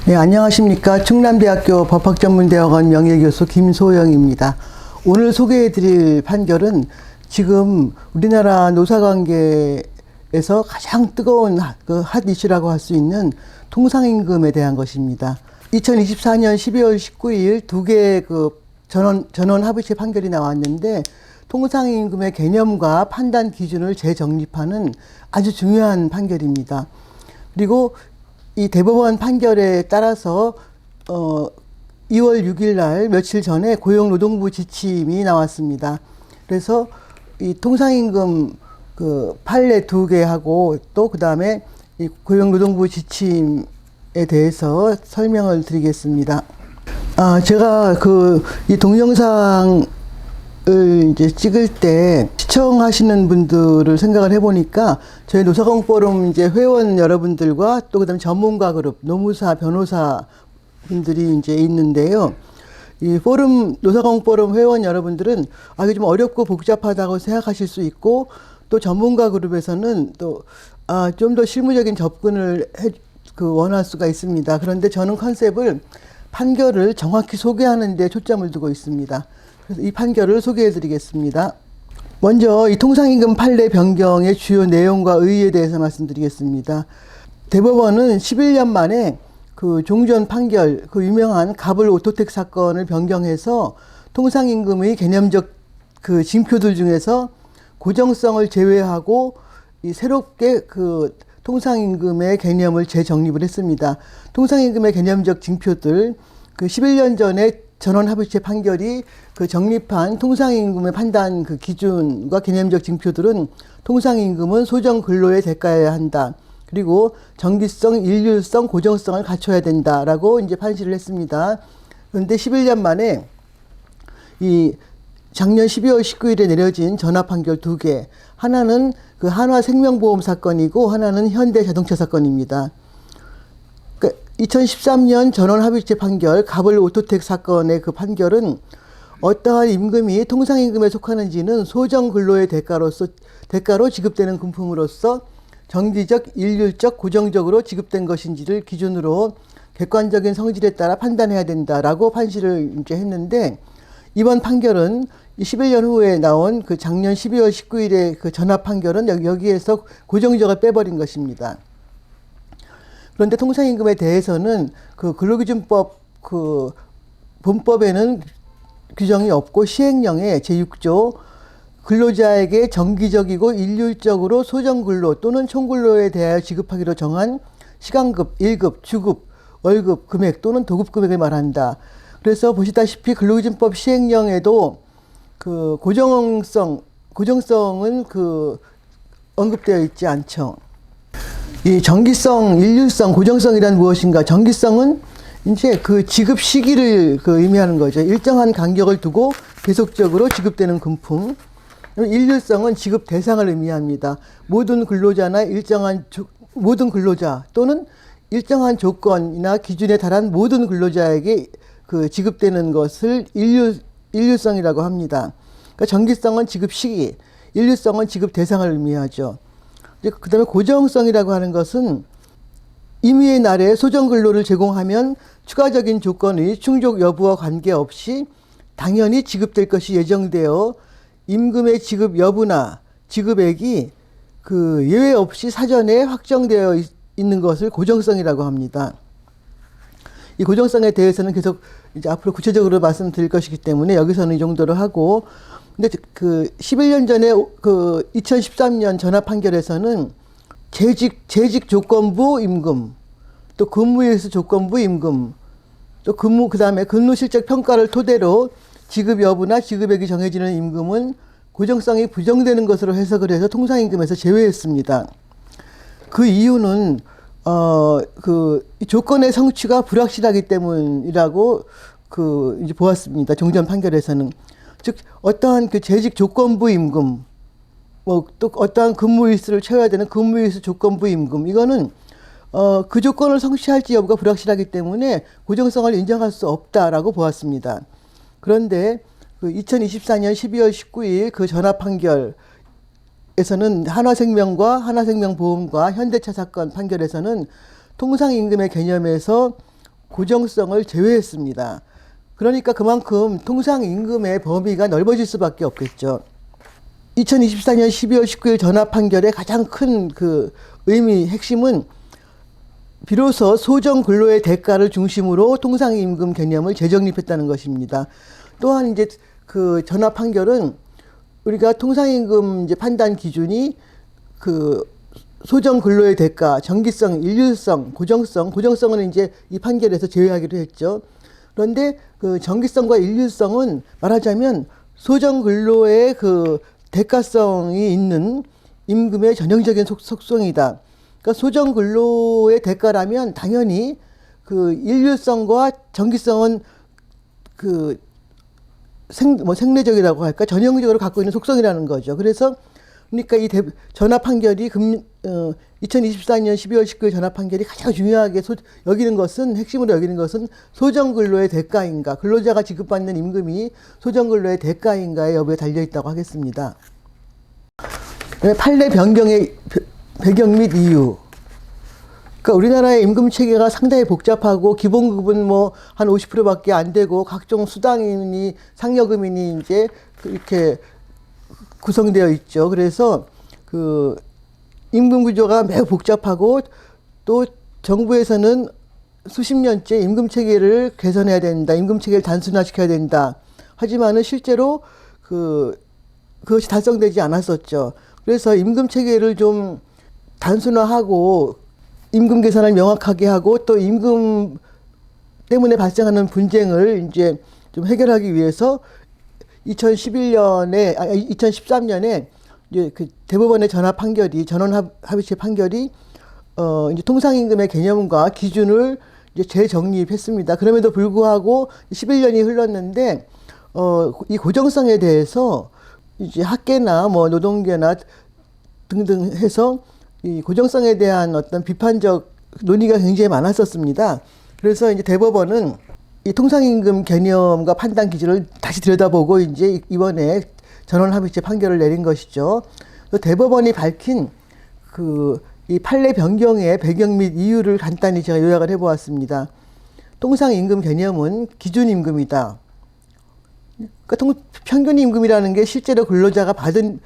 네, 안녕하십니까. 충남대학교 법학전문대학원 명예교수 김소영입니다. 오늘 소개해드릴 판결은 지금 우리나라 노사관계에서 가장 뜨거운 핫 이슈라고 할 수 있는 통상임금에 대한 것입니다. 2024년 12월 19일 두 개의 전원 합의체 판결이 나왔는데 통상임금의 개념과 판단 기준을 재정립하는 아주 중요한 판결입니다. 그리고 이 대법원 판결에 따라서 2월 6일 날 며칠 전에 고용노동부 지침이 나왔습니다. 그래서 이 통상임금 판례 2개하고 또 그다음에 이 고용노동부 지침에 대해서 설명을 드리겠습니다. 제가 이 동영상을 이제 찍을 때 시청하시는 분들을 생각을 해보니까 저희 노사공 포럼 이제 회원 여러분들과 또 그다음에 전문가 그룹, 노무사, 변호사 분들이 이제 있는데요. 이 노사공 포럼 회원 여러분들은 이게 좀 어렵고 복잡하다고 생각하실 수 있고 또 전문가 그룹에서는 또 좀 더 실무적인 접근을 원할 수가 있습니다. 그런데 저는 컨셉을 판결을 정확히 소개하는 데 초점을 두고 있습니다. 그래서 이 판결을 소개해 드리겠습니다. 먼저 이 통상임금 판례 변경의 주요 내용과 의의에 대해서 말씀드리겠습니다. 대법원은 11년 만에 종전 판결, 유명한 가불 오토텍 사건을 변경해서 통상임금의 개념적 징표들 중에서 고정성을 제외하고 새롭게 통상임금의 개념을 재정립을 했습니다. 통상임금의 개념적 징표들, 11년 전에 전원합의체 판결이 정립한 통상임금의 판단 기준과 개념적 징표들은 통상임금은 소정근로의 대가여야 한다. 그리고 정기성, 일률성, 고정성을 갖춰야 된다라고 이제 판시를 했습니다. 그런데 11년 만에 작년 12월 19일에 내려진 전화 판결 2개, 하나는 한화생명보험 사건이고 하나는 현대자동차 사건입니다. 2013년 전원합의체 판결 가불 오토텍 사건의 판결은 어떠한 임금이 통상임금에 속하는지는 소정근로의 대가로 지급되는 금품으로서 정기적, 일률적, 고정적으로 지급된 것인지를 기준으로 객관적인 성질에 따라 판단해야 된다라고 판시를 이제 했는데, 이번 판결은 11년 후에 나온 작년 12월 19일의 전화 판결은 여기에서 고정적을 빼버린 것입니다. 그런데 통상임금에 대해서는 근로기준법 본법에는 규정이 없고 시행령의 제6조 근로자에게 정기적이고 일률적으로 소정근로 또는 총근로에 대하여 지급하기로 정한 시간급, 일급, 주급, 월급, 금액 또는 도급 금액을 말한다. 그래서 보시다시피 근로기준법 시행령에도 고정성은 언급되어 있지 않죠. 이 정기성, 일률성, 고정성이란 무엇인가? 정기성은 이제 지급 시기를 의미하는 거죠. 일정한 간격을 두고 계속적으로 지급되는 금품. 일률성은 지급 대상을 의미합니다. 모든 근로자 또는 일정한 조건이나 기준에 달한 모든 근로자에게 지급되는 것을 일률성이라고 합니다. 그러니까 정기성은 지급 시기, 일률성은 지급 대상을 의미하죠. 그 다음에 고정성이라고 하는 것은 임의의 날에 소정근로를 제공하면 추가적인 조건의 충족 여부와 관계없이 당연히 지급될 것이 예정되어 임금의 지급 여부나 지급액이 예외 없이 사전에 확정되어 있는 것을 고정성이라고 합니다. 이 고정성에 대해서는 계속 이제 앞으로 구체적으로 말씀드릴 것이기 때문에 여기서는 이 정도로 하고, 근데 11년 전에 2013년 전화 판결에서는 재직 조건부 임금, 또 근무일수 조건부 임금, 또 그다음에 근로 실적 평가를 토대로 지급 여부나 지급액이 정해지는 임금은 고정성이 부정되는 것으로 해석을 해서 통상임금에서 제외했습니다. 그 이유는 이 조건의 성취가 불확실하기 때문이라고 이제 보았습니다. 종전 판결에서는. 즉 어떠한 재직 조건부 임금, 또 어떠한 근무일수를 채워야 되는 근무일수 조건부 임금, 이거는 그 조건을 성취할지 여부가 불확실하기 때문에 고정성을 인정할 수 없다라고 보았습니다. 그런데 2024년 12월 19일 전화 판결에 에서는 한화생명과 한화생명보험과 현대차 사건 판결에서는 통상임금의 개념에서 고정성을 제외했습니다. 그러니까 그만큼 통상임금의 범위가 넓어질 수밖에 없겠죠. 2024년 12월 19일 전합 판결의 가장 큰 그 의미, 핵심은 비로소 소정 근로의 대가를 중심으로 통상임금 개념을 재정립했다는 것입니다. 또한 이제 그 전합 판결은 우리가 통상임금 이제 판단 기준이 그 소정 근로의 대가, 정기성, 일률성, 고정성은 이제 이 판결에서 제외하기로 했죠. 그런데 그 정기성과 일률성은 말하자면 소정 근로의 그 대가성이 있는 임금의 전형적인 속성이다. 그러니까 소정 근로의 대가라면 당연히 그 일률성과 정기성은 그 생리적이라고 할까 전형적으로 갖고 있는 속성이라는 거죠. 그래서 그러니까 이 전합 판결이 2024년 12월 19일 전합 판결이 가장 중요하게 여기는 것은 핵심으로 여기는 것은 소정 근로의 대가인가, 근로자가 지급받는 임금이 소정 근로의 대가인가의 여부에 달려 있다고 하겠습니다. 판례 변경의 배경 및 이유. 그러니까 우리나라의 임금 체계가 상당히 복잡하고 기본급은 뭐 한 50%밖에 안 되고 각종 수당이니 상여금이니 이제 이렇게 구성되어 있죠. 그래서 그 임금 구조가 매우 복잡하고 또 정부에서는 수십 년째 임금 체계를 개선해야 된다. 임금 체계를 단순화시켜야 된다. 하지만은 실제로 그것이 달성되지 않았었죠. 그래서 임금 체계를 좀 단순화하고 임금 계산을 명확하게 하고 또 임금 때문에 발생하는 분쟁을 이제 좀 해결하기 위해서 2013년에 이제 그 대법원의 전원 합의체 판결이 이제 통상임금의 개념과 기준을 이제 재정립했습니다. 그럼에도 불구하고 11년이 흘렀는데 이 고정성에 대해서 이제 학계나 뭐 노동계나 등등 해서 이 고정성에 대한 어떤 비판적 논의가 굉장히 많았었습니다. 그래서 이제 대법원은 이 통상임금 개념과 판단 기준을 다시 들여다보고 이제 이번에 전원합의체 판결을 내린 것이죠. 대법원이 밝힌 이 판례 변경의 배경 및 이유를 간단히 제가 요약을 해보았습니다. 통상임금 개념은 기준임금이다. 그러니까 평균임금이라는 게 실제로 근로자가 받은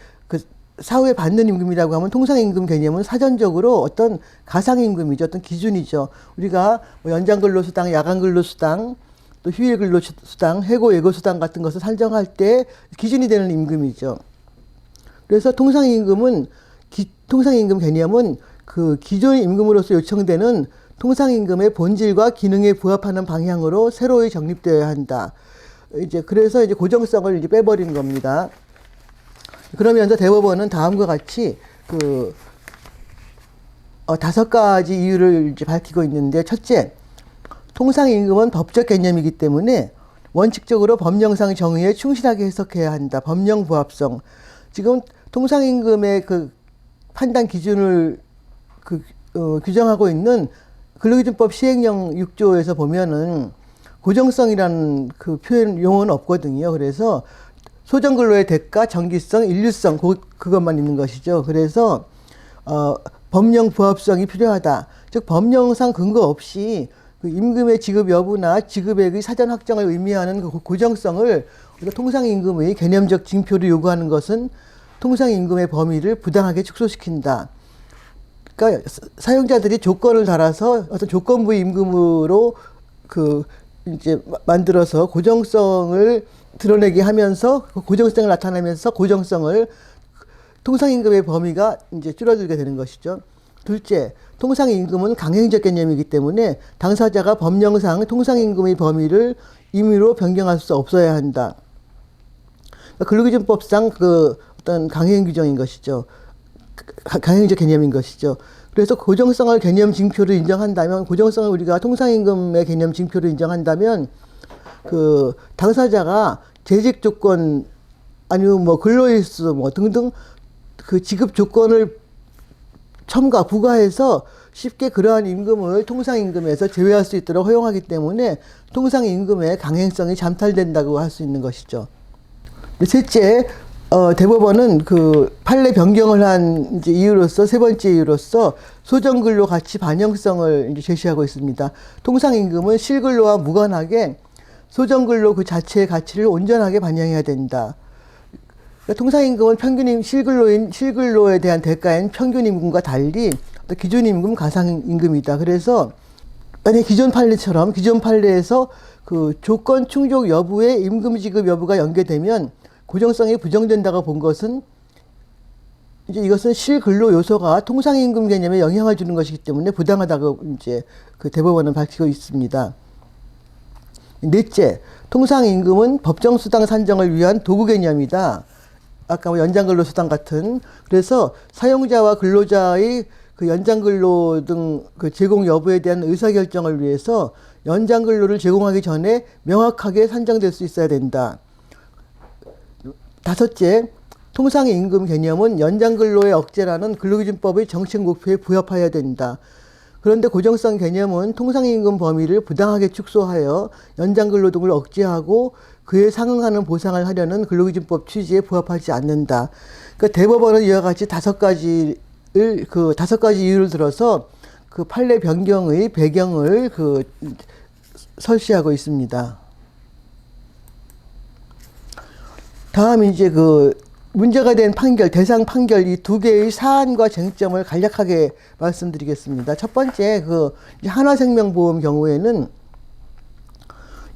사후에 받는 임금이라고 하면 통상임금 개념은 사전적으로 어떤 가상임금이죠. 어떤 기준이죠. 우리가 뭐 연장근로수당, 야간근로수당, 또 휴일근로수당, 해고, 예고수당 같은 것을 산정할 때 기준이 되는 임금이죠. 그래서 통상임금 개념은 그 기존 임금으로서 요청되는 통상임금의 본질과 기능에 부합하는 방향으로 새로이 정립되어야 한다. 그래서 이제 고정성을 이제 빼버린 겁니다. 그러면서 대법원은 다음과 같이 5가지 이유를 이제 밝히고 있는데, 첫째, 통상임금은 법적 개념이기 때문에 원칙적으로 법령상 정의에 충실하게 해석해야 한다. 법령 부합성. 지금 통상임금의 그 판단 기준을 규정하고 있는 근로기준법 시행령 6조에서 보면은 고정성이라는 그 표현 용어는 없거든요. 그래서 소정근로의 대가, 정기성, 일률성 그것만 있는 것이죠. 그래서 법령 부합성이 필요하다. 즉 법령상 근거 없이 그 임금의 지급 여부나 지급액의 사전 확정을 의미하는 그 고정성을 우리가 통상임금의 개념적 징표를 요구하는 것은 통상임금의 범위를 부당하게 축소시킨다. 그러니까 사용자들이 조건을 달아서 어떤 조건부의 임금으로 이제 만들어서 고정성을 드러내게 하면서 고정성을 나타내면서 고정성을 통상임금의 범위가 이제 줄어들게 되는 것이죠. 둘째, 통상임금은 강행적 개념이기 때문에 당사자가 법령상 통상임금의 범위를 임의로 변경할 수 없어야 한다. 근로기준법상 어떤 강행 규정인 것이죠. 강행적 개념인 것이죠. 그래서 고정성을 개념 징표로 인정한다면, 고정성을 우리가 통상임금의 개념 징표로 인정한다면, 당사자가 재직 조건, 아니면 뭐 근로일수 뭐 등등 그 지급 조건을 부과해서 쉽게 그러한 임금을 통상임금에서 제외할 수 있도록 허용하기 때문에 통상임금의 강행성이 잠탈된다고 할 수 있는 것이죠. 셋째, 대법원은 그 판례 변경을 한 이제 이유로서 세 번째 이유로서 소정근로 가치 반영성을 이제 제시하고 있습니다. 통상임금은 실근로와 무관하게 소정근로 그 자체의 가치를 온전하게 반영해야 된다. 그러니까 통상임금은 실근로에 대한 대가인 평균임금과 달리 기준임금 가상임금이다. 그래서 만약 기존 판례에서 그 조건 충족 여부에 임금 지급 여부가 연계되면 고정성이 부정된다고 본 것은 이제 이것은 실근로 요소가 통상임금 개념에 영향을 주는 것이기 때문에 부당하다고 이제 그 대법원은 밝히고 있습니다. 넷째, 통상임금은 법정수당 산정을 위한 도구 개념이다. 아까 뭐 연장근로수당 같은. 그래서 사용자와 근로자의 그 연장근로 등 그 제공 여부에 대한 의사결정을 위해서 연장근로를 제공하기 전에 명확하게 산정될 수 있어야 된다. 다섯째, 통상임금 개념은 연장근로의 억제라는 근로기준법의 정책 목표에 부합해야 된다. 그런데 고정성 개념은 통상임금 범위를 부당하게 축소하여 연장근로 등을 억제하고 그에 상응하는 보상을 하려는 근로기준법 취지에 부합하지 않는다. 그러니까 대법원은 이와 같이 다섯 가지 이유를 들어서 그 판례 변경의 배경을 설시하고 있습니다. 다음 이제 문제가 된 판결, 대상 판결 이 두 개의 사안과 쟁점을 간략하게 말씀드리겠습니다. 첫 번째, 한화생명보험 경우에는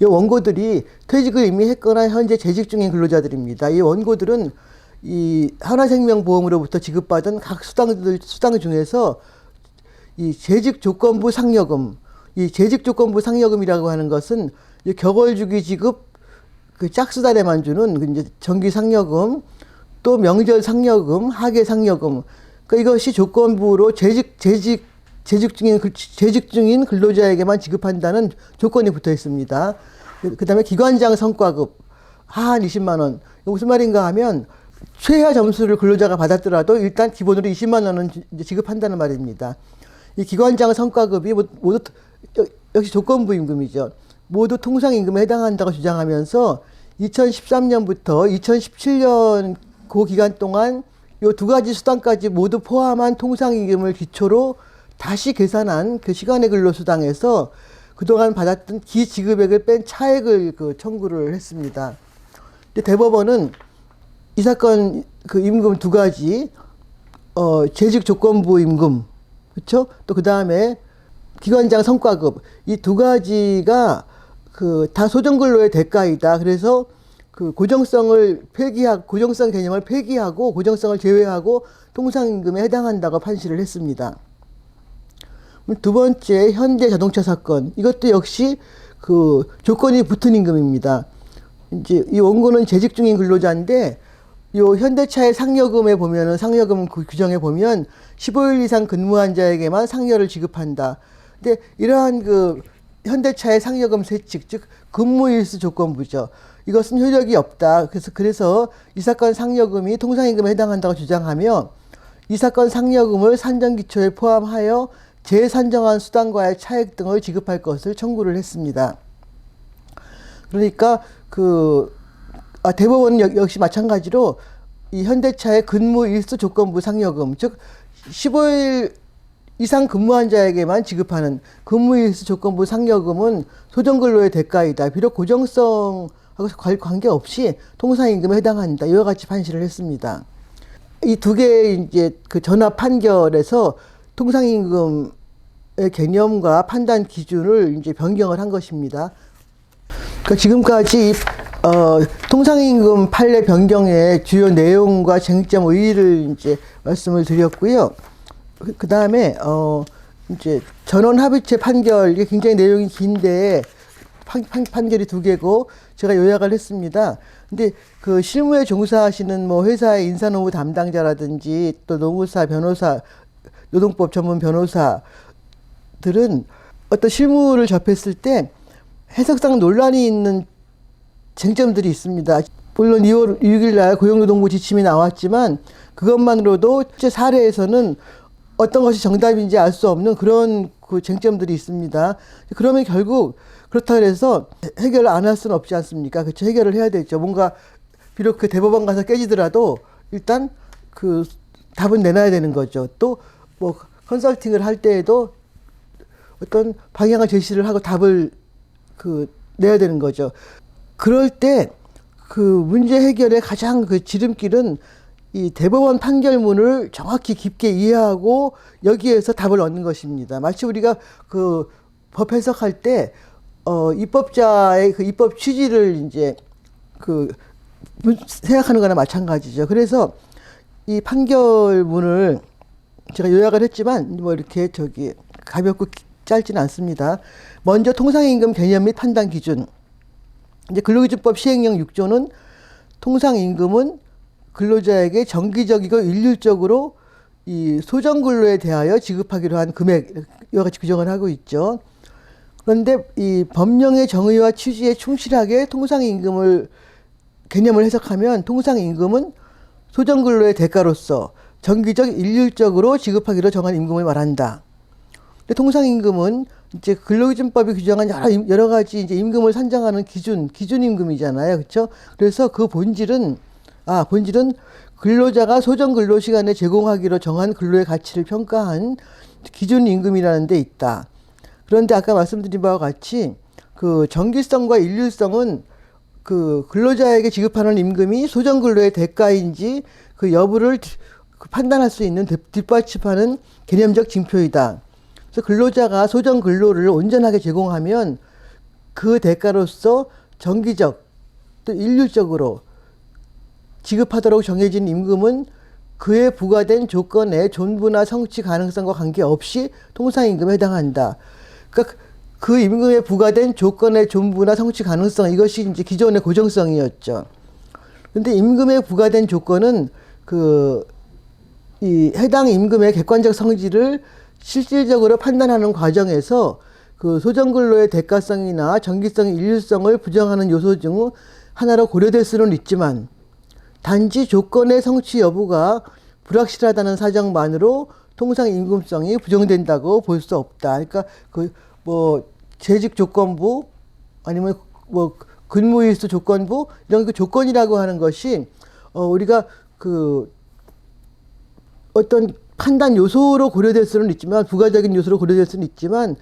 이 원고들이 퇴직을 이미 했거나 현재 재직 중인 근로자들입니다. 이 원고들은 이 한화생명보험으로부터 지급받은 각 수당 중에서 이 재직조건부 상여금, 이 재직조건부 상여금이라고 하는 것은 이 격월주기 지급 그 짝수달에만 주는 이제 정기 상여금, 또 명절 상여금, 하계 상여금. 그러니까 이것이 조건부로 재직 중인 근로자에게만 지급한다는 조건이 붙어 있습니다. 그 다음에 기관장 성과급, 하한 20만 원. 무슨 말인가 하면, 최하 점수를 근로자가 받았더라도 일단 기본으로 20만 원은 지급한다는 말입니다. 이 기관장 성과급이 모두, 역시 조건부 임금이죠. 모두 통상임금에 해당한다고 주장하면서 2013년부터 2017년 그 기간 동안 이 두 가지 수당까지 모두 포함한 통상임금을 기초로 다시 계산한 그 시간의 근로수당에서 그동안 받았던 기지급액을 뺀 차액을 청구를 했습니다. 근데 대법원은 이 사건 임금 두 가지, 재직 조건부 임금, 그렇죠? 또 그 다음에 기관장 성과급 이 두 가지가 다 소정근로의 대가이다. 그래서 고정성 개념을 폐기하고 고정성을 제외하고 통상임금에 해당한다고 판시를 했습니다. 두 번째, 현대자동차 사건. 이것도 역시 조건이 붙은 임금입니다. 이제 이 원고는 재직 중인 근로자인데 요 현대차의 상여금에 보면은 상여금 규정에 보면 15일 이상 근무한 자에게만 상여를 지급한다. 근데 이러한 현대차의 상여금 세칙, 즉 근무일수 조건부죠. 이것은 효력이 없다. 그래서 이 사건 상여금이 통상임금에 해당한다고 주장하며 이 사건 상여금을 산정기초에 포함하여 재산정한 수당과의 차액 등을 지급할 것을 청구를 했습니다. 그러니까 대법원은 역시 마찬가지로 이 현대차의 근무일수 조건부 상여금, 즉 15일 이상 근무한 자에게만 지급하는 근무일수 조건부 상여금은 소정근로의 대가이다. 비록 고정성하고 관계없이 통상임금에 해당한다. 이와 같이 판시를 했습니다. 이 두 개의 이제 전합 판결에서 통상임금의 개념과 판단 기준을 이제 변경을 한 것입니다. 그러니까 지금까지 통상임금 판례 변경의 주요 내용과 쟁점 의의를 이제 말씀을 드렸고요. 그 다음에, 이제 전원 합의체 판결, 이게 굉장히 내용이 긴데, 판결이 두 개고, 제가 요약을 했습니다. 근데 실무에 종사하시는 회사의 인사노무 담당자라든지, 또 노무사, 변호사, 노동법 전문 변호사들은 어떤 실무를 접했을 때 해석상 논란이 있는 쟁점들이 있습니다. 물론 2월 6일 날 고용노동부 지침이 나왔지만, 그것만으로도 실제 사례에서는 어떤 것이 정답인지 알 수 없는 그런 쟁점들이 있습니다. 그러면 결국 그렇다 그래서 해결을 안 할 수는 없지 않습니까? 그렇죠? 해결을 해야 되죠. 뭔가 비록 그 대법원 가서 깨지더라도 일단 그 답은 내놔야 되는 거죠. 또 뭐 컨설팅을 할 때에도 어떤 방향을 제시를 하고 답을 그 내야 되는 거죠. 그럴 때 그 문제 해결의 가장 그 지름길은 이 대법원 판결문을 정확히 깊게 이해하고 여기에서 답을 얻는 것입니다. 마치 우리가 그 법 해석할 때 입법자의 그 입법 취지를 이제 그 생각하는 거나 마찬가지죠. 그래서 이 판결문을 제가 요약을 했지만 뭐 이렇게 가볍고 짧지는 않습니다. 먼저 통상임금 개념 및 판단 기준. 이제 근로기준법 시행령 6조는 통상임금은 근로자에게 정기적이고 일률적으로 이 소정근로에 대하여 지급하기로 한 금액 이와 같이 규정을 하고 있죠. 그런데 이 법령의 정의와 취지에 충실하게 통상임금을 개념을 해석하면 통상임금은 소정근로의 대가로서 정기적 일률적으로 지급하기로 정한 임금을 말한다. 근데 통상임금은 이제 근로기준법이 규정한 여러 가지 이제 임금을 산정하는 기준 임금이잖아요, 그렇죠? 그래서 그 본질은 근로자가 소정 근로 시간에 제공하기로 정한 근로의 가치를 평가한 기준 임금이라는 데 있다. 그런데 아까 말씀드린 바와 같이 그 정기성과 일률성은 그 근로자에게 지급하는 임금이 소정 근로의 대가인지 그 여부를 판단할 수 있는 뒷받침하는 개념적 징표이다. 그래서 근로자가 소정 근로를 온전하게 제공하면 그 대가로서 정기적 또 일률적으로 지급하도록 정해진 임금은 그에 부과된 조건의 존부나 성취 가능성과 관계없이 통상임금에 해당한다. 그러니까 그 임금에 부과된 조건의 존부나 성취 가능성, 이것이 이제 기존의 고정성이었죠. 그런데 임금에 부과된 조건은 이 해당 임금의 객관적 성질을 실질적으로 판단하는 과정에서 그 소정근로의 대가성이나 정기성, 일률성을 부정하는 요소 중 하나로 고려될 수는 있지만 단지 조건의 성취 여부가 불확실하다는 사정만으로 통상임금성이 부정된다고 볼 수 없다. 그러니까 재직 조건부 아니면 근무일수 조건부 이런 그 조건이라고 하는 것이 우리가 어떤 판단 요소로 고려될 수는 있지만 부가적인 요소로 고려될 수는 있지만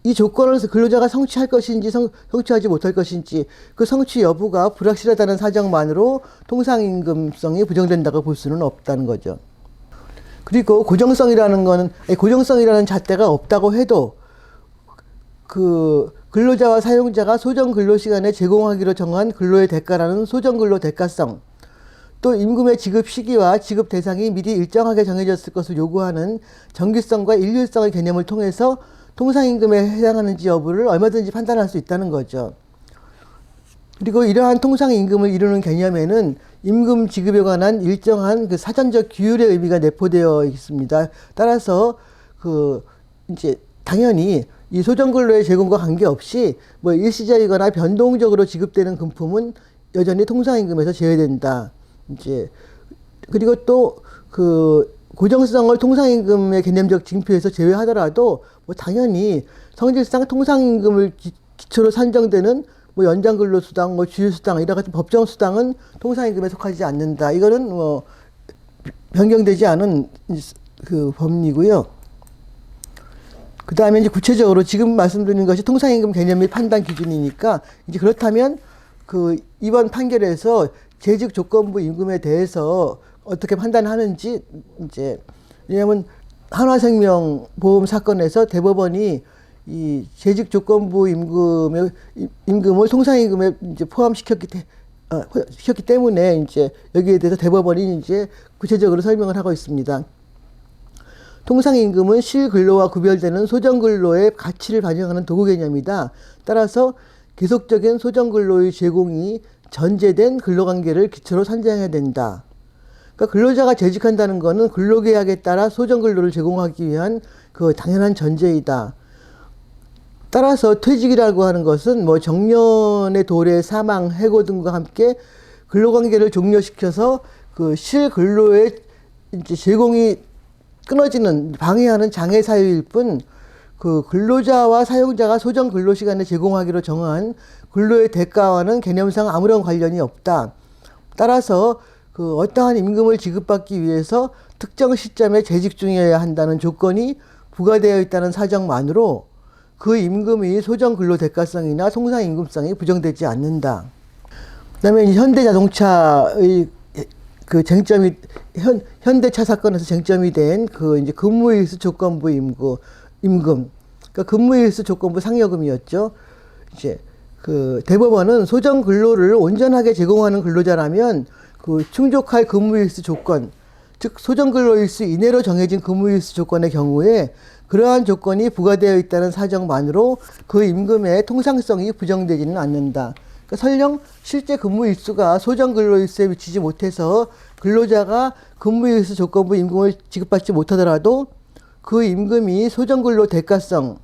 이 조건을 근로자가 성취할 것인지 성취하지 못할 것인지 그 성취 여부가 불확실하다는 사정만으로 통상임금성이 부정된다고 볼 수는 없다는 거죠. 그리고 고정성이라는 잣대가 없다고 해도 그 근로자와 사용자가 소정 근로 시간에 제공하기로 정한 근로의 대가라는 소정 근로 대가성, 또 임금의 지급 시기와 지급 대상이 미리 일정하게 정해졌을 것을 요구하는 정기성과 일률성의 개념을 통해서 통상임금에 해당하는지 여부를 얼마든지 판단할 수 있다는 거죠. 그리고 이러한 통상임금을 이루는 개념에는 임금 지급에 관한 일정한 그 사전적 규율의 의미가 내포되어 있습니다. 따라서 이제 당연히 이 소정근로의 제공과 관계없이 일시적이거나 변동적으로 지급되는 금품은 여전히 통상임금에서 제외된다. 이제 그리고 또 고정성을 통상임금의 개념적 징표에서 제외하더라도 당연히 성질상 통상임금을 기초로 산정되는 연장근로수당, 주휴수당 이런 같은 법정수당은 통상임금에 속하지 않는다. 이거는 변경되지 않은 그 법리고요. 그 다음에 이제 구체적으로 지금 말씀드린 것이 통상임금 개념 및 판단 기준이니까 이제 그렇다면 이번 판결에서 재직 조건부 임금에 대해서 어떻게 판단하는지 이제 왜냐하면 한화생명 보험 사건에서 대법원이 이 재직 조건부 임금을 통상임금에 이제 포함시켰기 때문에 이제 여기에 대해서 대법원이 이제 구체적으로 설명을 하고 있습니다. 통상임금은 실근로와 구별되는 소정근로의 가치를 반영하는 도구 개념이다. 따라서 계속적인 소정근로의 제공이 전제된 근로관계를 기초로 산정해야 된다. 그러니까 근로자가 재직한다는 것은 근로계약에 따라 소정근로를 제공하기 위한 그 당연한 전제이다. 따라서 퇴직이라고 하는 것은 정년의 도래, 사망, 해고 등과 함께 근로관계를 종료시켜서 그 실근로의 이제 제공이 끊어지는 방해하는 장애 사유일 뿐 그 근로자와 사용자가 소정 근로 시간을 제공하기로 정한 근로의 대가와는 개념상 아무런 관련이 없다. 따라서 그 어떠한 임금을 지급받기 위해서 특정 시점에 재직 중이어야 한다는 조건이 부과되어 있다는 사정만으로 그 임금이 소정 근로 대가성이나 통상 임금성이 부정되지 않는다. 그다음에 현대자동차의 그 쟁점이 현대차 사건에서 쟁점이 된 그 이제 근무일수 조건부 임금, 그러니까 근무일수 조건부 상여금이었죠. 이제 그 대법원은 소정 근로를 온전하게 제공하는 근로자라면 그 충족할 근무일수 조건, 즉 소정 근로일수 이내로 정해진 근무일수 조건의 경우에 그러한 조건이 부과되어 있다는 사정만으로 그 임금의 통상성이 부정되지는 않는다. 그러니까 설령 실제 근무일수가 소정 근로일수에 미치지 못해서 근로자가 근무일수 조건부 임금을 지급받지 못하더라도 그 임금이 소정 근로 대가성,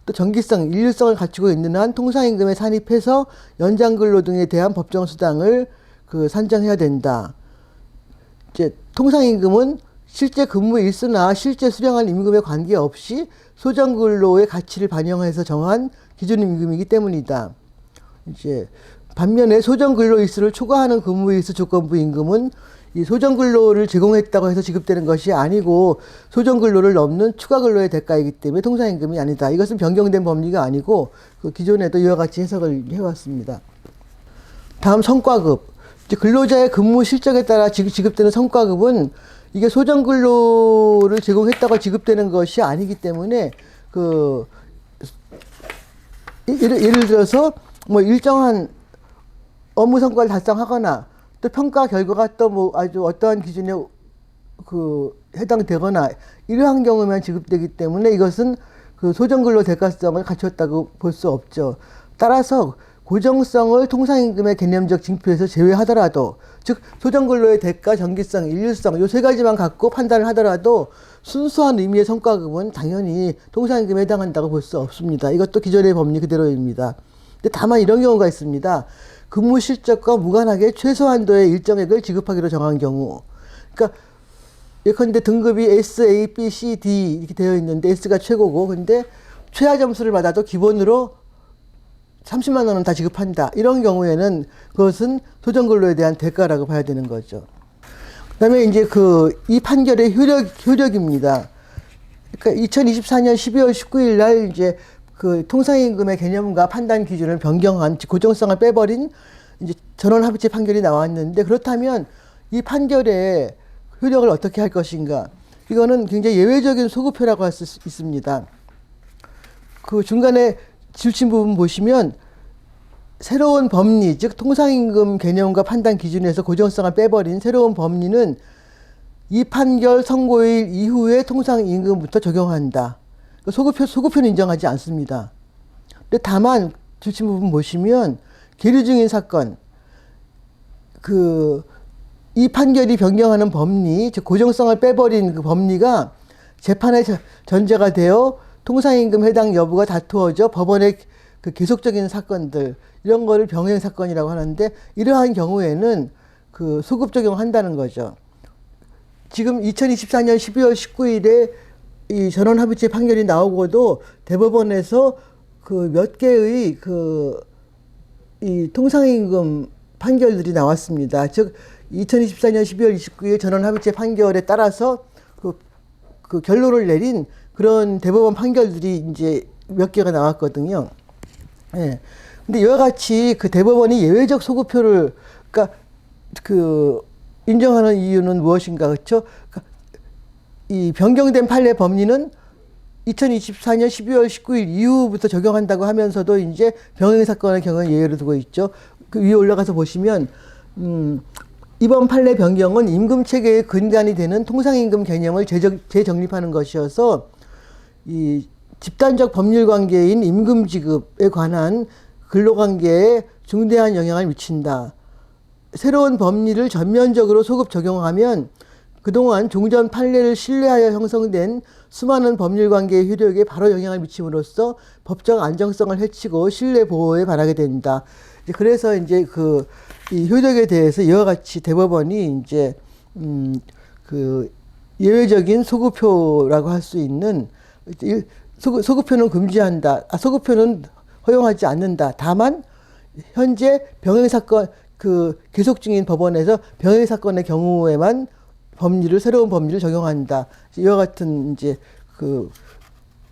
또 정기성, 일률성을 갖추고 있는 한 통상임금에 산입해서 연장 근로 등에 대한 법정 수당을 그 산정해야 된다. 이제 통상임금은 실제 근무 일수나 실제 수령한 임금에 관계없이 소정 근로의 가치를 반영해서 정한 기준 임금이기 때문이다. 이제 반면에 소정 근로 일수를 초과하는 근무 일수 조건부 임금은 이 소정 근로를 제공했다고 해서 지급되는 것이 아니고 소정 근로를 넘는 추가 근로의 대가이기 때문에 통상임금이 아니다. 이것은 변경된 법리가 아니고 그 기존에도 이와 같이 해석을 해왔습니다. 다음 성과급. 이제 근로자의 근무 실적에 따라 지급되는 성과급은 이게 소정 근로를 제공했다고 지급되는 것이 아니기 때문에 그 예를 들어서 뭐 일정한 업무 성과를 달성하거나 또 평가 결과가 또 뭐 아주 어떠한 기준에 그 해당되거나 이러한 경우만 지급되기 때문에 이것은 그 소정근로 대가성을 갖췄다고 볼 수 없죠. 따라서 고정성을 통상임금의 개념적 징표에서 제외하더라도, 즉 소정근로의 대가, 정기성, 일률성 요 세 가지만 갖고 판단을 하더라도 순수한 의미의 성과급은 당연히 통상임금에 해당한다고 볼 수 없습니다. 이것도 기존의 법리 그대로입니다. 근데 다만 이런 경우가 있습니다. 근무 실적과 무관하게 최소한도의 일정액을 지급하기로 정한 경우. 그러니까 예컨대 등급이 S, A, B, C, D 이렇게 되어 있는데 S가 최고고, 근데 최하 점수를 받아도 기본으로 30만 원은 다 지급한다. 이런 경우에는 그것은 소정근로에 대한 대가라고 봐야 되는 거죠. 그다음에 이제 이 판결의 효력입니다. 그러니까 2024년 12월 19일 날 이제 그 통상임금의 개념과 판단 기준을 변경한, 고정성을 빼버린 이제 전원합의체 판결이 나왔는데, 그렇다면 이 판결의 효력을 어떻게 할 것인가? 이거는 굉장히 예외적인 소급표라고 할 수 있습니다. 그 중간에 지우친 부분 보시면 새로운 법리, 즉 통상임금 개념과 판단 기준에서 고정성을 빼버린 새로운 법리는 이 판결 선고일 이후에 통상임금부터 적용한다. 소급표는 인정하지 않습니다. 근데 다만 지우친 부분 보시면 계류 중인 사건, 이 판결이 변경하는 법리, 즉 고정성을 빼버린 그 법리가 재판의 전제가 되어 통상임금 해당 여부가 다투어져 법원의 그 계속적인 사건들, 이런 거를 병행 사건이라고 하는데, 이러한 경우에는 그 소급 적용한다는 거죠. 지금 2024년 12월 19일에 이 전원합의체 판결이 나오고도 대법원에서 그 몇 개의 이 통상임금 판결들이 나왔습니다. 즉 2024년 12월 29일 전원합의체 판결에 따라서 그 결론을 내린 그런 대법원 판결들이 이제 몇 개가 나왔거든요. 예. 근데 이와 같이 그 대법원이 예외적 소급표를, 그러니까 인정하는 이유는 무엇인가, 그렇죠? 그러니까 이 변경된 판례 법리는 2024년 12월 19일 이후부터 적용한다고 하면서도 이제 병행 사건의 경우에 예외를 두고 있죠. 그 위에 올라가서 보시면 이번 판례 변경은 임금 체계의 근간이 되는 통상임금 개념을 재정립하는 것이어서 이 집단적 법률 관계인 임금 지급에 관한 근로관계에 중대한 영향을 미친다. 새로운 법리를 전면적으로 소급 적용하면 그동안 종전 판례를 신뢰하여 형성된 수많은 법률관계의 효력에 바로 영향을 미침으로써 법적 안정성을 해치고 신뢰 보호에 반하게 된다. 그래서 이제 이 효력에 대해서 이와 같이 대법원이 이제 예외적인 소급표라고 할 수 있는 소급표는 금지한다. 소급표는 허용하지 않는다. 다만 현재 병행 사건 계속 중인 법원에서 병행 사건의 경우에만 새로운 법리를 적용한다. 이와 같은 이제 그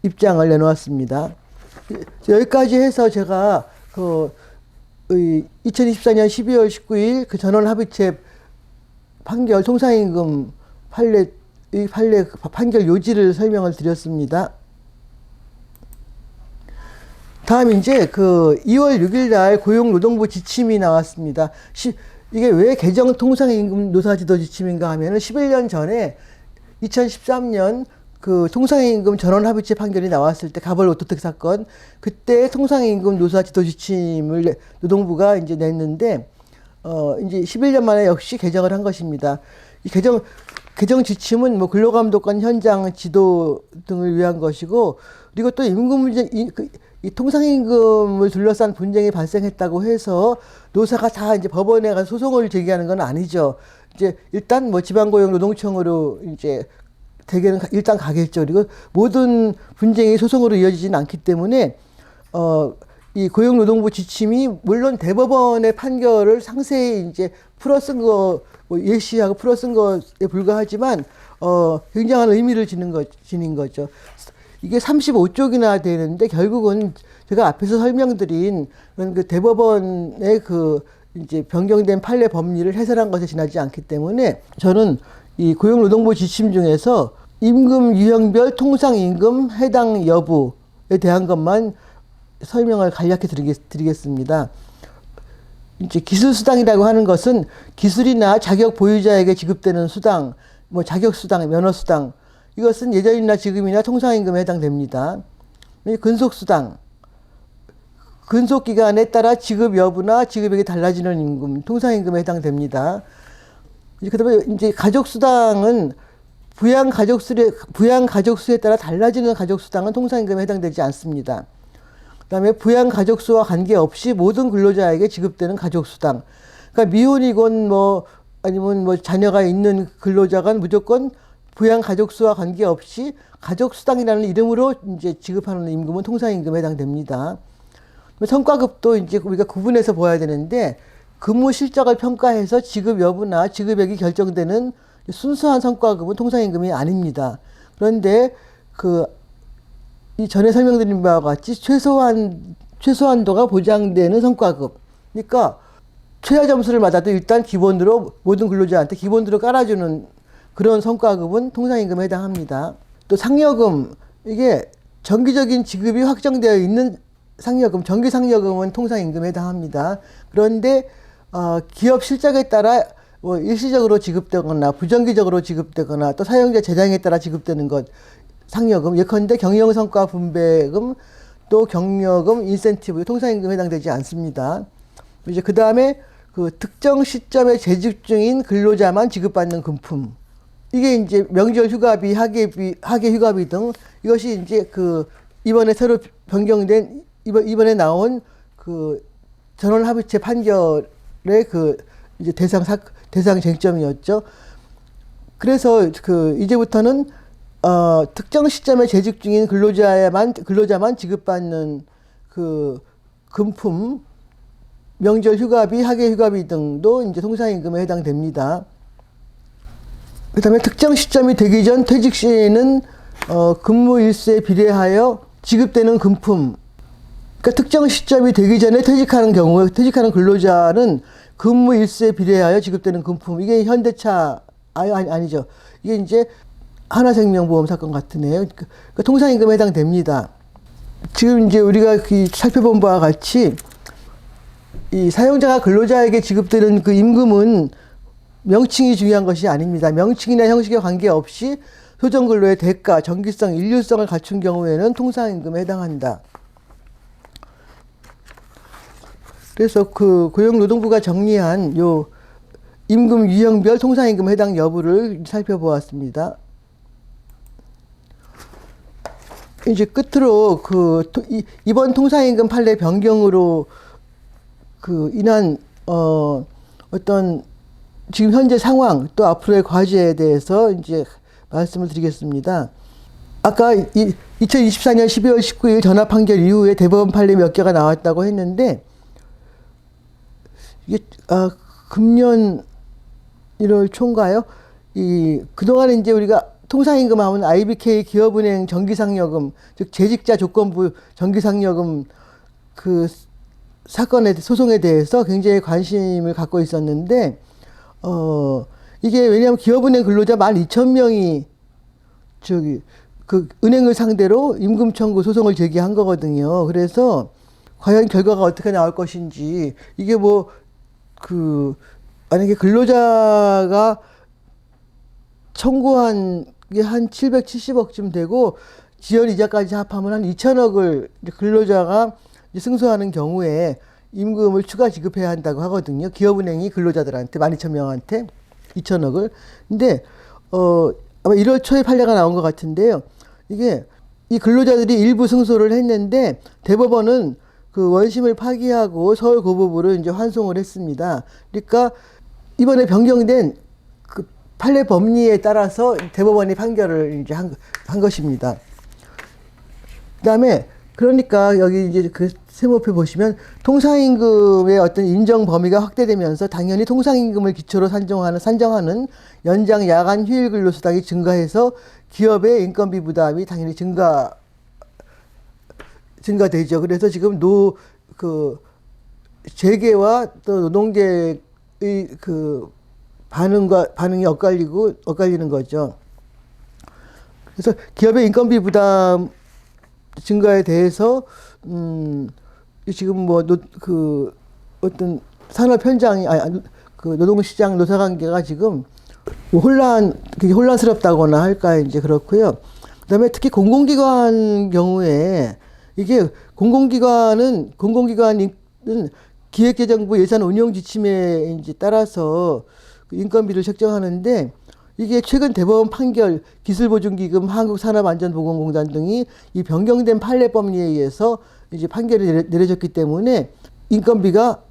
입장을 내놓았습니다. 여기까지 해서 제가 2024년 12월 19일 그 전원 합의체 판결 통상임금 판례 판결 요지를 설명을 드렸습니다. 다음 이제 2월 6일 날 고용노동부 지침이 나왔습니다. 이게 왜 개정 통상임금 노사지도 지침인가 하면은 11년 전에 2013년 그 통상임금 전원합의체 판결이 나왔을 때 가벌 오토텍 사건, 그때 통상임금 노사지도 지침을 노동부가 이제 냈는데 이제 11년 만에 역시 개정을 한 것입니다. 이 개정 지침은 뭐 근로감독관 현장 지도 등을 위한 것이고, 그리고 또 임금 문제, 이 통상임금을 둘러싼 분쟁이 발생했다고 해서 노사가 다 이제 법원에 가서 소송을 제기하는 건 아니죠. 이제 일단 뭐 지방고용노동청으로 이제 대개는 일단 가겠죠. 그리고 모든 분쟁이 소송으로 이어지진 않기 때문에 이 고용노동부 지침이 물론 대법원의 판결을 상세히 이제 풀어쓴 거, 뭐 예시하고 풀어쓴 것에 불과하지만 굉장한 의미를 지닌 거죠. 이게 35쪽이나 되는데 결국은 제가 앞에서 설명드린 그런 그 대법원의 이제 변경된 판례 법리를 해설한 것에 지나지 않기 때문에 저는 이 고용노동부 지침 중에서 임금 유형별 통상임금 해당 여부에 대한 것만 설명을 간략히 드리겠습니다. 이제 기술수당이라고 하는 것은 기술이나 자격 보유자에게 지급되는 수당, 뭐 자격수당, 면허수당, 이것은 예전이나 지금이나 통상임금에 해당됩니다. 근속수당, 근속기간에 따라 지급 여부나 지급액이 달라지는 임금, 통상임금에 해당됩니다. 그 다음에 이제 가족수당은 부양 가족수에 따라 달라지는 가족수당은 통상임금에 해당되지 않습니다. 그 다음에 부양 가족수와 관계없이 모든 근로자에게 지급되는 가족수당. 그러니까 미혼이건 아니면 자녀가 있는 근로자가 무조건 부양 가족수와 관계없이 가족수당이라는 이름으로 이제 지급하는 임금은 통상임금에 해당됩니다. 성과급도 이제 우리가 구분해서 봐야 되는데, 근무 실적을 평가해서 지급 여부나 지급액이 결정되는 순수한 성과급은 통상임금이 아닙니다. 그런데 이 전에 설명드린 바와 같이 최소한도가 보장되는 성과급. 그러니까 최하 점수를 받아도 일단 기본으로 모든 근로자한테 기본으로 깔아주는 그런 성과급은 통상임금에 해당합니다. 또 상여금, 이게 정기적인 지급이 확정되어 있는 상여금, 정기 상여금은 통상임금에 해당합니다. 그런데 기업 실적에 따라 일시적으로 지급되거나 부정기적으로 지급되거나 또 사용자 재량에 따라 지급되는 것, 상여금, 예컨대 경영성과 분배금, 또 경력금, 인센티브, 통상임금에 해당되지 않습니다. 이제 그 다음에 특정 시점에 재직 중인 근로자만 지급받는 금품. 이게 이제 명절 휴가비, 학예 휴가비 등, 이것이 이제 이번에 새로 변경된, 이번에 나온 전원 합의체 판결의 이제 대상 쟁점이었죠. 그래서 이제부터는 특정 시점에 재직 중인 근로자만 지급받는 금품, 명절 휴가비, 학예 휴가비 등도 이제 통상임금에 해당됩니다. 그 다음에 특정 시점이 되기 전 퇴직 시에는 근무 일수에 비례하여 지급되는 금품. 그러니까 특정 시점이 되기 전에 퇴직하는 경우에 퇴직하는 근로자는 근무 일수에 비례하여 지급되는 금품. 이게 현대차 아니죠. 이게 이제 하나생명보험 사건 같으네요. 그러니까 통상임금에 해당됩니다. 지금 이제 우리가 살펴본 바와 같이 이 사용자가 근로자에게 지급되는 그 임금은 명칭이 중요한 것이 아닙니다. 명칭이나 형식에 관계없이 소정근로의 대가, 정기성, 일률성을 갖춘 경우에는 통상임금에 해당한다. 그래서 고용노동부가 정리한 요 임금 유형별 통상임금 해당 여부를 살펴보았습니다. 이제 끝으로 이번 통상임금 판례 변경으로 인한 어떤 지금 현재 상황 또 앞으로의 과제에 대해서 이제 말씀을 드리겠습니다. 아까 2024년 12월 19일 전화 판결 이후에 대법원 판례 몇 개가 나왔다고 했는데 이게 금년 1월 초인가요? 그동안 이제 우리가 통상임금 하면 IBK 기업은행 정기상여금, 즉 재직자 조건부 정기상여금 그 사건에 소송에 대해서 굉장히 관심을 갖고 있었는데 이게 왜냐하면 기업은행 근로자 12,000명이 그 은행을 상대로 임금 청구 소송을 제기한 거거든요. 그래서 과연 결과가 어떻게 나올 것인지 이게 만약에 근로자가 청구한 게 한 770억쯤 되고 지연 이자까지 합하면 한 2천억을 근로자가 승소하는 경우에 임금을 추가 지급해야 한다고 하거든요. 기업은행이 근로자들한테 12,000명한테 2천억을. 근데 아마 1월 초에 판례가 나온 것 같은데요. 이게 이 근로자들이 일부 승소를 했는데 대법원은 그 원심을 파기하고 서울고법으로 이제 환송을 했습니다. 그러니까 이번에 변경된 그 판례 법리에 따라서 대법원이 판결을 이제 한 것입니다. 그다음에 그러니까 여기 이제 그 세모표 보시면 통상임금의 어떤 인정 범위가 확대되면서 당연히 통상임금을 기초로 산정하는 연장 야간 휴일 근로 수당이 증가해서 기업의 인건비 부담이 당연히 증가되죠. 그래서 지금 재계와 또 노동계의 그 반응이 엇갈리는 거죠. 그래서 기업의 인건비 부담 증가에 대해서 지금 어떤 산업 현장이 그 노동시장 노사관계가 지금 그게 혼란스럽다거나 할까 이제 그렇고요. 그다음에 특히 공공기관 경우에 이게 공공기관은 기획재정부 예산 운용 지침에 이제 따라서 인건비를 책정하는데 이게 최근 대법원 판결, 기술보증기금, 한국산업안전보건공단 등이 이 변경된 판례 법리에 의해서 이제 판결이 내려졌기 때문에 인건비가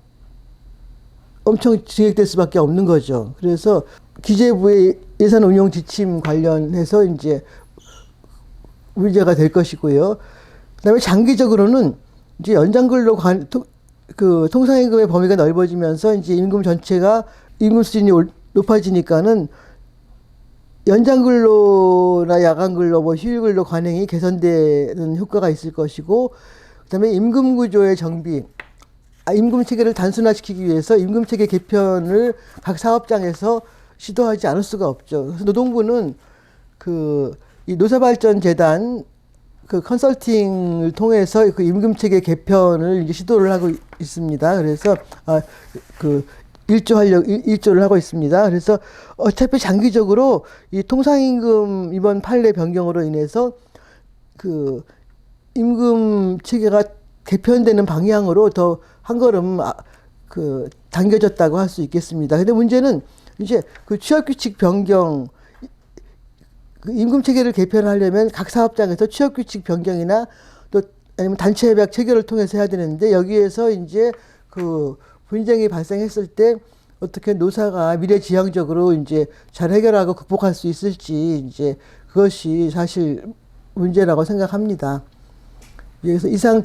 엄청 증액될 수밖에 없는 거죠. 그래서 기재부의 예산 운용 지침 관련해서 이제 문제가 될 것이고요. 그다음에 장기적으로는 이제 연장근로 통상임금의 범위가 넓어지면서 이제 임금 전체가 임금 수준이 높아지니까는 연장근로나 야간근로, 휴일근로 관행이 개선되는 효과가 있을 것이고, 그다음에 임금구조의 정비, 임금 체계를 단순화시키기 위해서 임금 체계 개편을 각 사업장에서 시도하지 않을 수가 없죠. 그래서 노동부는 이 노사발전재단 컨설팅을 통해서 그 임금 체계 개편을 이제 시도를 하고 있습니다. 그래서 일조를 하고 있습니다. 그래서 어차피 장기적으로 이 통상임금 이번 판례 변경으로 인해서 그 임금 체계가 개편되는 방향으로 더 한 걸음 당겨졌다고 할 수 있겠습니다. 근데 문제는 이제 그 취업규칙 변경, 그 임금 체계를 개편하려면 각 사업장에서 취업규칙 변경이나 또 아니면 단체 협약 체결을 통해서 해야 되는데 여기에서 이제 그 분쟁이 발생했을 때 어떻게 노사가 미래지향적으로 이제 잘 해결하고 극복할 수 있을지 이제 그것이 사실 문제라고 생각합니다. 그래서 이상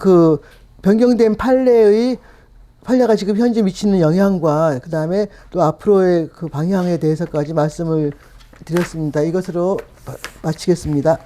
변경된 판례가 지금 현재 미치는 영향과 그 다음에 또 앞으로의 그 방향에 대해서까지 말씀을 드렸습니다. 이것으로 마치겠습니다.